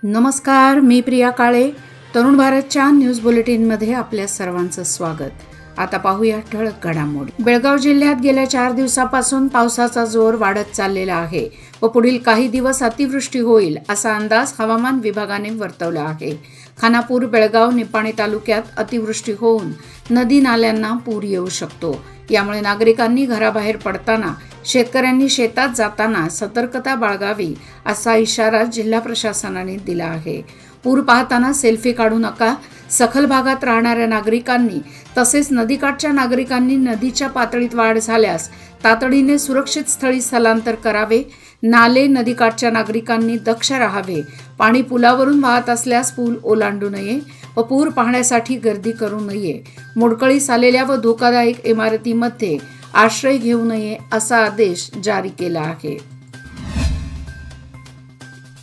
नमस्कार, मी प्रिया काळे. तरुण भारतच्या न्यूज बुलेटिनमध्ये आपल्या सर्वांचं स्वागत. आता पाहूया ठळक घडामोडी. बेळगाव जिल्ह्यात गेल्या 4 दिवसापासून पावसाचा जोर वाढत चाललेला आहे व पुढील काही दिवस अतिवृष्टी होईल असा अंदाज हवामान विभागाने वर्तवला आहे. खानापूर, बेळगाव, निपाणी तालुक्यात अतिवृष्टी होऊन नदी नाल्यांना पूर येऊ शकतो. यामुळे नागरिकांनी घराबाहेर पडताना, शेतकऱ्यांनी शेतात जाताना सतर्कता बाळगावी असा इशारा जिल्हा प्रशासनाने दिला आहे. पूर पाहताना सेल्फी काढू नका. सखल भागात राहणाऱ्या नागरिकांनी तसेच नदीकाठच्या नागरिकांनी नदीच्या पातळीत वाढ झाल्यास तातडीने सुरक्षित स्थळी स्थलांतर करावे. नाले, नदीकाठच्या नागरिकांनी दक्ष राहावे. पाणी पुलावरून वाहत असल्यास पूल ओलांडू नये व पूर पाहण्यासाठी गर्दी करू नये. मोडकळीस आलेल्या व धोकादायक इमारतीमध्ये आश्रय घेऊ नये असा आदेश जारी केला आहे.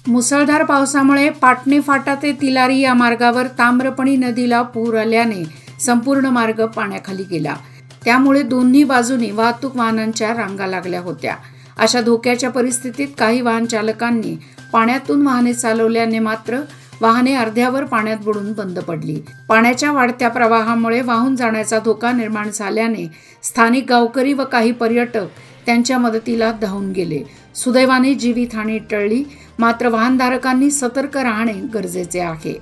मुसळधार पावसामुळे पाटणे फाटा ते तिलारी या मार्गावर ताम्रपणी नदीला पूर आल्याने संपूर्ण मार्ग पाण्याखाली गेला. त्यामुळे दोन्ही बाजूनी वाहतूक वाहनांच्या रांगा लागल्या होत्या. अशा धोक्याच्या परिस्थितीत काही वाहन चालकांनी पाण्यातून वाहने चालवल्याने मात्र वाहने अर्ध्यावर पाण्यात बुडून बंद पडली. पाण्याच्या वाढत्या प्रवाहामुळे वाहून जाण्याचा धोका निर्माण झाल्याने स्थानिक गावकरी व काही पर्यटक त्यांच्या मदतीला धावून गेले. सुदैवाने जीवितहानी टळली, मात्र वाहनधारकांनी सतर्क राहणे गरजेचे आहे.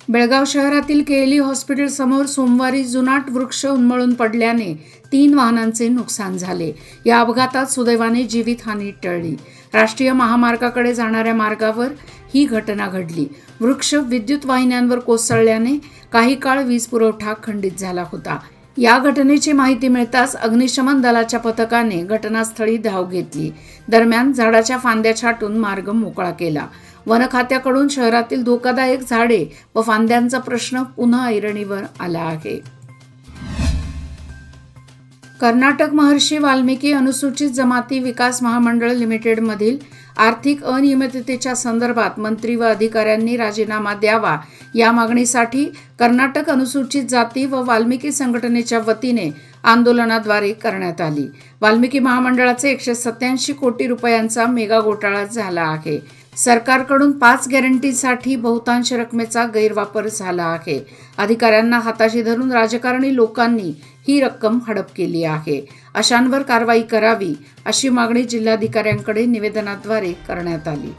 बेळगाव शहरातील केएलई हॉस्पिटल समोर सोमवारी जुनाट वृक्ष उन्मळून पडल्याने 3 वाहनांचे नुकसान झाले. या अपघातात सुदैवाने जीवितहानी टळली. राष्ट्रीय महामार्गाकडे जाणाऱ्या मार्गावर ही घटना घडली. वृक्ष विद्युत वाहिन्यांवर कोसळल्याने काही काळ वीज पुरवठा खंडित झाला होता. या घटनेची माहिती मिळताच अग्निशमन दलाच्या पथकाने घटनास्थळी धाव घेतली. दरम्यान झाडाच्या फांद्या छाटून मार्ग मोकळा केला. वन खात्याकडून शहरातील धोकादायक झाडे व फांद्यांचा प्रश्न पुन्हा ऐरणीवर आला आहे. कर्नाटक महर्षी वाल्मिकी अनुसूचित जमाती विकास महामंडळ लिमिटेडमधील आर्थिक अनियमिततेच्या संदर्भात मंत्री व अधिकाऱ्यांनी राजीनामा द्यावा या मागणीसाठी कर्नाटक अनुसूचित जाती व वाल्मिकी संघटनेच्या वतीने आंदोलनाद्वारे करण्यात आली. वाल्मिकी महामंडळाचे 187 कोटी रुपयांचा मेगा घोटाळा झाला आहे. सरकारकडून 5 गॅरंटीसाठी बहुतांश रकमेचा गैरवापर झाला आहे. अधिकाऱ्यांना हाताशी धरून राजकारणी लोकांनी ही रक्कम हडप केली आहे. अशांवर कारवाई करावी अशी मागणी जिल्हाधिकाऱ्यांकडे निवेदनाद्वारे करण्यात आली.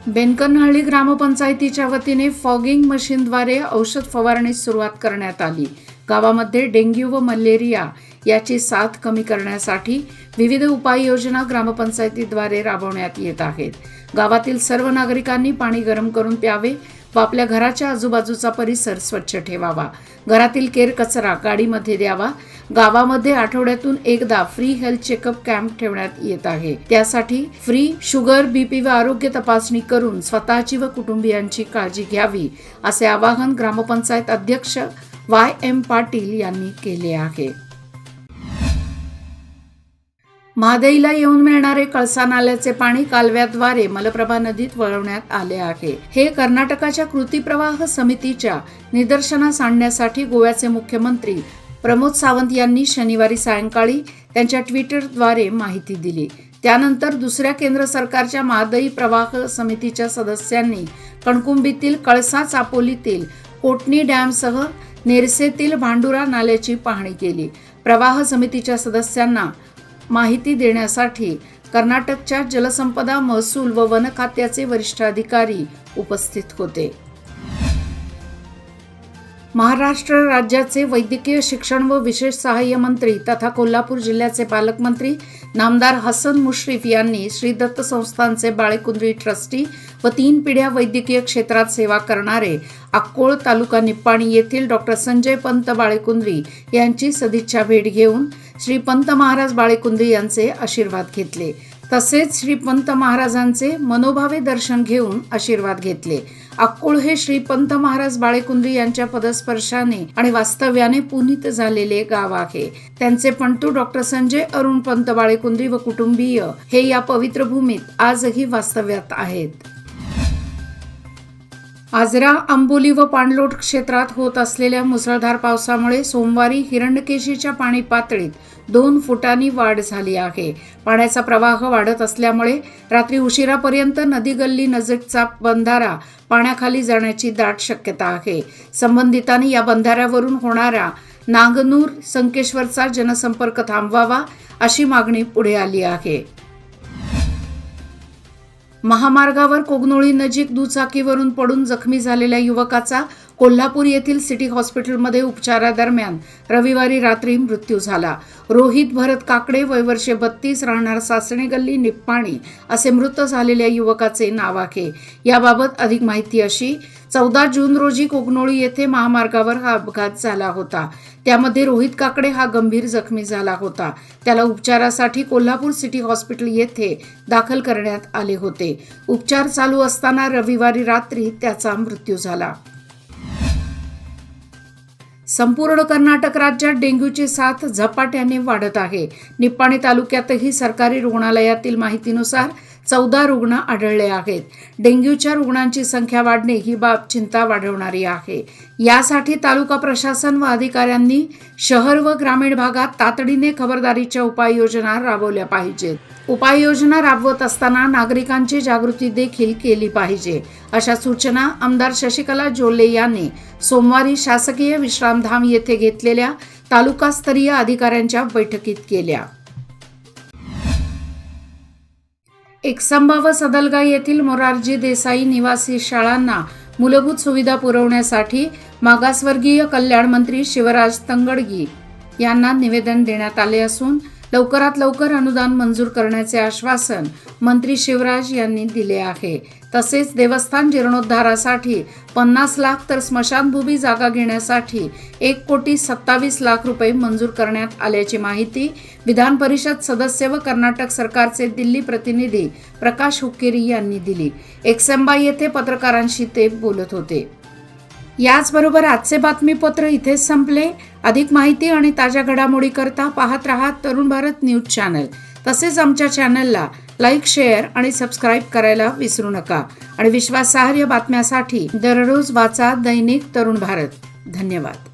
बेनकनहळ्ळी ग्रामपंचायतीच्या वतीने फॉगिंग मशीनद्वारे औषध फवारणीस सुरुवात करण्यात आली. गावामध्ये डेंग्यू व मलेरिया याची साथ कमी करण्यासाठी विविध उपाययोजना ग्रामपंचायतीद्वारे राबवण्यात येत आहेत. गावातील सर्व नागरिकांनी पाणी गरम करून प्यावे व आपल्या घराच्या आजूबाजूचा परिसर स्वच्छ ठेवावा. घरातील केर कचरा गाडीमध्ये द्यावा. गावामध्ये आठवड्यातून एकदा फ्री हेल्थ चेकअप कॅम्प ठेवण्यात येत आहे. त्यासाठी फ्री शुगर, बीपी व आरोग्य तपासणी करून स्वतःची व कुटुंबियांची काळजी घ्यावी असे आवाहन ग्रामपंचायत अध्यक्ष YM पाटील यांनी केले आहे. महादेईला येऊन मिळणारे कळसा नाल्याचे पाणी कालव्याद्वारे मलप्रभा नदीत वळवण्यात आले आहे. हे कर्नाटकाच्या कृती प्रवाह समितीच्या निदर्शनास आणण्यासाठी गोव्याचे मुख्यमंत्री प्रमोद सावंत यांनी शनिवारी सायंकाळी त्यांच्या ट्विटरद्वारे माहिती दिली. त्यानंतर दुसऱ्या केंद्र सरकारच्या महादेई प्रवाह समितीच्या सदस्यांनी कणकुंबीतील कळसा, चापोलीतील कोटणी डॅमसह नेरसेतील भांडुरा नाल्याची पाहणी केली. प्रवाह समितीच्या सदस्यांना माहिती देण्यासाठी कर्नाटकच्या जलसंपदा, महसूल व वन खात्याचे वरिष्ठ अधिकारी उपस्थित होते. महाराष्ट्र राज्याचे वैद्यकीय शिक्षण व विशेष सहाय्य मंत्री तथा कोल्हापूर जिल्ह्याचे पालकमंत्री नामदार हसन मुश्रीफ यांनी श्री दत्त संस्थानचे बाळेकुंद्री ट्रस्टी व 3 पिढ्या वैद्यकीय क्षेत्रात सेवा करणारे अक्कोळ तालुका निप्पाणी येथील डॉ. संजय पंत बाळेकुंद्री यांची सदिच्छा भेट घेऊन श्री पंत महाराज बाळेकुंद्री यांचे आशीर्वाद घेतले. तसेच श्री पंत महाराजांचे मनोभावे दर्शन घेऊन आशीर्वाद घेतले. अक्कोळ हे श्री पंत महाराज बाळेकुंद्री यांच्या पदस्पर्शाने आणि वास्तव्याने पुनीत झालेले गाव आहे. त्यांचे पंतू डॉ. संजय अरुण पंत बाळेकुंद्री व कुटुंबीय हे या पवित्र भूमीत आजही वास्तव्यात आहेत. आजरा, आंबोली व पाणलोट क्षेत्रात होत असलेल्या मुसळधार पावसामुळे सोमवारी हिरण्यकेशीच्या पाणी पातळीत 2 फुटांनी वाढ झाली आहे. पाण्याचा प्रवाह वाढत असल्यामुळे रात्री उशिरापर्यंत नदी गल्ली नजीकचा बंधारा पाण्याखाली जाण्याची दाट शक्यता आहे. संबंधितांनी या बंधाऱ्यावरून होणारा नागनूर संकेश्वरचा जनसंपर्क थांबवावा अशी मागणी पुढे आली आहे. महामार्गावर कोगनोळी नजीक दुचाकीवरून पडून जखमी झालेल्या युवकाचा कोल्हापूर येथील सिटी हॉस्पिटलमध्ये उपचारादरम्यान रविवारी रात्री मृत्यू झाला. रोहित भरत काकडे, वय वर्षे 32, राहणार सासणे गल्ली, निप्पाणी असे मृत झालेल्या युवकाचे नाव आहे. याबाबत अधिक माहिती अशी: 14 जून रोजी कोगनोळी येथे महामार्गावर हा अपघात झाला होता. त्यामध्ये रोहित काकडे हा गंभीर जखमी झाला होता. त्याला उपचारासाठी कोल्हापूर सिटी हॉस्पिटल येथे दाखल करण्यात आले होते. उपचार चालू असताना रविवारी रात्री त्याचा मृत्यू झाला. संपूर्ण कर्नाटक राज्यात डेंग्यूची साथ झपाट्याने वाढत आहे. निप्पाणी तालुक्यातही सरकारी रुग्णालयातील माहितीनुसार 14 रुग्ण आढळले आहेत. डेंग्यूच्या रुग्णांची संख्या वाढणे ही बाब चिंता वाढवणारी आहे. यासाठी तालुका प्रशासन व अधिकाऱ्यांनी शहर व ग्रामीण भागात तातडीने खबरदारीच्या उपाययोजना राबवल्या पाहिजेत. उपाययोजना राबवत असताना नागरिकांची जागृती देखील केली पाहिजे, अशा सूचना आमदार शशिकला जोल्ले यांनी सोमवारी शासकीय विश्रामधाम येथे घेतलेल्या तालुकास्तरीय अधिकाऱ्यांच्या बैठकीत केल्या. एकसंबा व सदलगा येथील मोरारजी देसाई निवासी शाळांना मूलभूत सुविधा पुरवण्यासाठी मागासवर्गीय कल्याण मंत्री शिवराज तंगडगी यांना निवेदन देण्यात आले असून लवकरात लवकर अनुदान मंजूर करण्याचे आश्वासन मंत्री शिवराज यांनी दिले आहे. तसेच देवस्थान जीर्णोद्धारासाठी 50 लाख तर स्मशानभूमी जागा घेण्यासाठी 1,27,00,000 रुपये मंजूर करण्यात आल्याची माहिती विधान परिषद सदस्य व कर्नाटक सरकारचे दिल्ली प्रतिनिधी प्रकाश हुक्केरी यांनी दिली. एकसंबा येथे पत्रकारांशी ते बोलत होते. याचबरोबर आजचे बातमीपत्र इथेच संपले. अधिक माहिती आणि ताज्या घडामोडी करता पाहत रहा तरुण भारत न्यूज चॅनल. तसेच आमच्या चॅनलला लाईक, शेअर आणि सबस्क्राईब करायला विसरू नका. आणि विश्वासार्ह बातम्यासाठी दररोज वाचा दैनिक तरुण भारत. धन्यवाद.